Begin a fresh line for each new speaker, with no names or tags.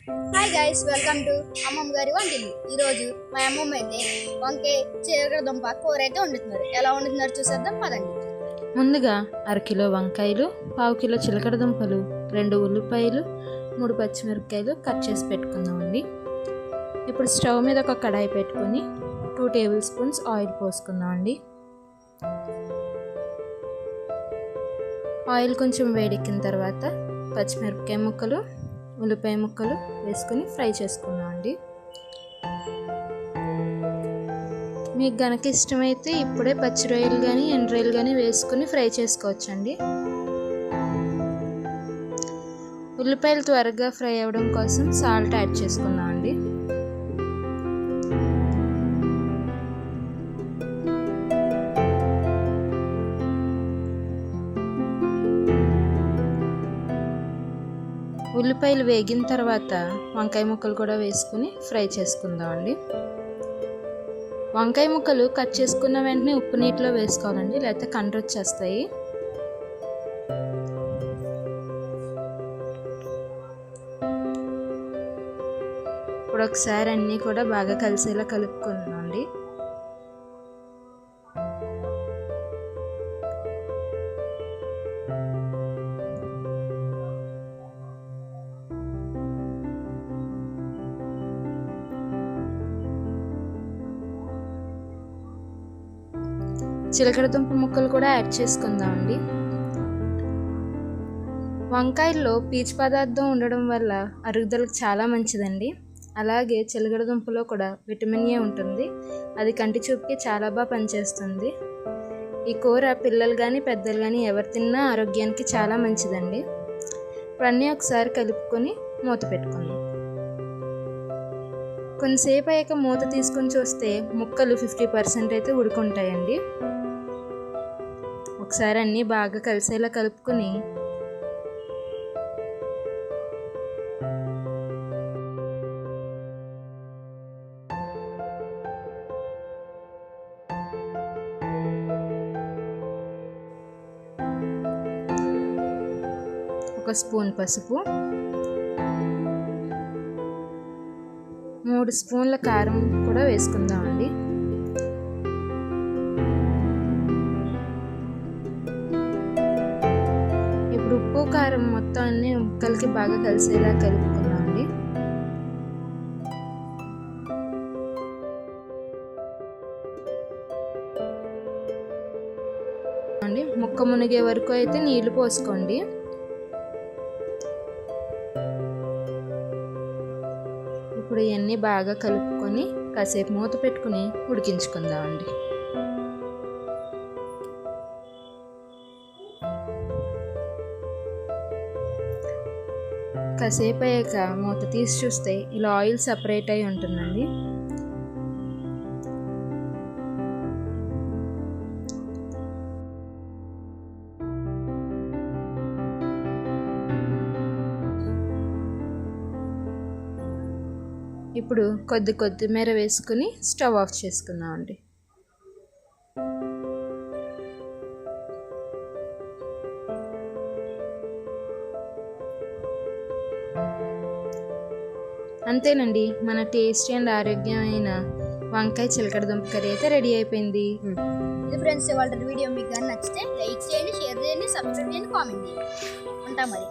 Hi guys, welcome to అమ్మమ్మ గారి వంటిల్లు. ఈరోజు మా అమ్మమ్మ అయితే వంకాయ చిలకడదుంప కూర అయితే వండుతున్నారు. ఎలా వండుతున్నారు చూసేద్దాం పదండి.
ముందుగా అరకిలో వంకాయలు, పావు కిలో చిలకడ దుంపలు, 2 ఉల్లిపాయలు, 3 పచ్చిమిరపకాయలు కట్ చేసి పెట్టుకుందామండి. ఇప్పుడు స్టవ్ మీద ఒక కడాయి పెట్టుకొని 2 టేబుల్ స్పూన్స్ ఆయిల్ పోసుకుందామండి. ఆయిల్ కొంచెం వేడెక్కిన తర్వాత పచ్చిమిరపకాయ ముక్కలు, ఉల్లిపాయ ముక్కలు వేసుకొని ఫ్రై చేసుకుందామండి. మీకు గనక ఇష్టమైతే ఇప్పుడే పచ్చి రొయ్యలు కానీ ఎండు రొయ్యలు కానీ వేసుకుని ఫ్రై చేసుకోవచ్చండి. ఉల్లిపాయలు త్వరగా ఫ్రై అవ్వడం కోసం సాల్ట్ యాడ్ చేసుకుందామండి. ఉల్లిపాయలు వేగిన తర్వాత వంకాయ ముక్కలు కూడా వేసుకుని ఫ్రై చేసుకుందామండి. వంకాయ ముక్కలు కట్ చేసుకున్న వెంటనే ఉప్పు నీటిలో వేసుకోవాలండి, లేకపోతే కండ్రు వచ్చేస్తాయి. ఇప్పుడు ఒకసారి అన్నీ కూడా బాగా కలిసేలా కలుపుకుందామండి. చిలకడ దుంప ముక్కలు కూడా యాడ్ చేసుకుందామండి. వంకాయల్లో పీచు పదార్థం ఉండడం వల్ల అరుగుదలకు చాలా మంచిదండి. అలాగే చిలకడ దుంపలో కూడా విటమిన్ ఏ ఉంటుంది, అది కంటి చూపుకి చాలా బాగా పనిచేస్తుంది. ఈ కూర పిల్లలు కానీ పెద్దలు కానీ ఎవరు తిన్నా ఆరోగ్యానికి చాలా మంచిదండి. ఇప్పుడు అన్నీ ఒకసారి కలుపుకొని మూత పెట్టుకుందాం. కొంతసేపు అయ్యాక మూత తీసుకొని చూస్తే ముక్కలు 50% అయితే ఉడుకుంటాయండి. ఒకసారి అన్నీ బాగా కలిసేలా కలుపుకొని ఒక స్పూన్ పసుపు, 3 స్పూన్ల కారం కూడా వేసుకుందామండి. ఇప్పుడు ఉప్పు కారం మొత్తం అన్ని ముక్కలకి బాగా కలిసేలా కలుపుకుందామండి. ముక్క మునిగే వరకు అయితే నీళ్లు పోసుకోండి. ఇప్పుడు ఇవన్నీ బాగా కలుపుకొని కాసేపు మూత పెట్టుకుని ఉడికించుకుందామండి. కాసేపు అయ్యాక మూత తీసి చూస్తే ఇలా ఆయిల్ సపరేట్ అయి ఉంటుందండి. ఇప్పుడు కొత్తిమీర వేసుకుని స్టవ్ ఆఫ్ చేసుకుందామండి. అంతేనండి, మన టేస్టీ అండ్ ఆరోగ్యమైన వంకాయ చిలకడ దుంప కర్రీ అయితే రెడీ అయిపోయింది.
ఇది ఫ్రెండ్స్, ఇవాళ వీడియో మీకు నచ్చితే లైక్ చేయండి, షేర్ చేయండి, సబ్స్క్రైబ్ చేయండి, కామెంట్ చేయండి. ఉంటాం మరి.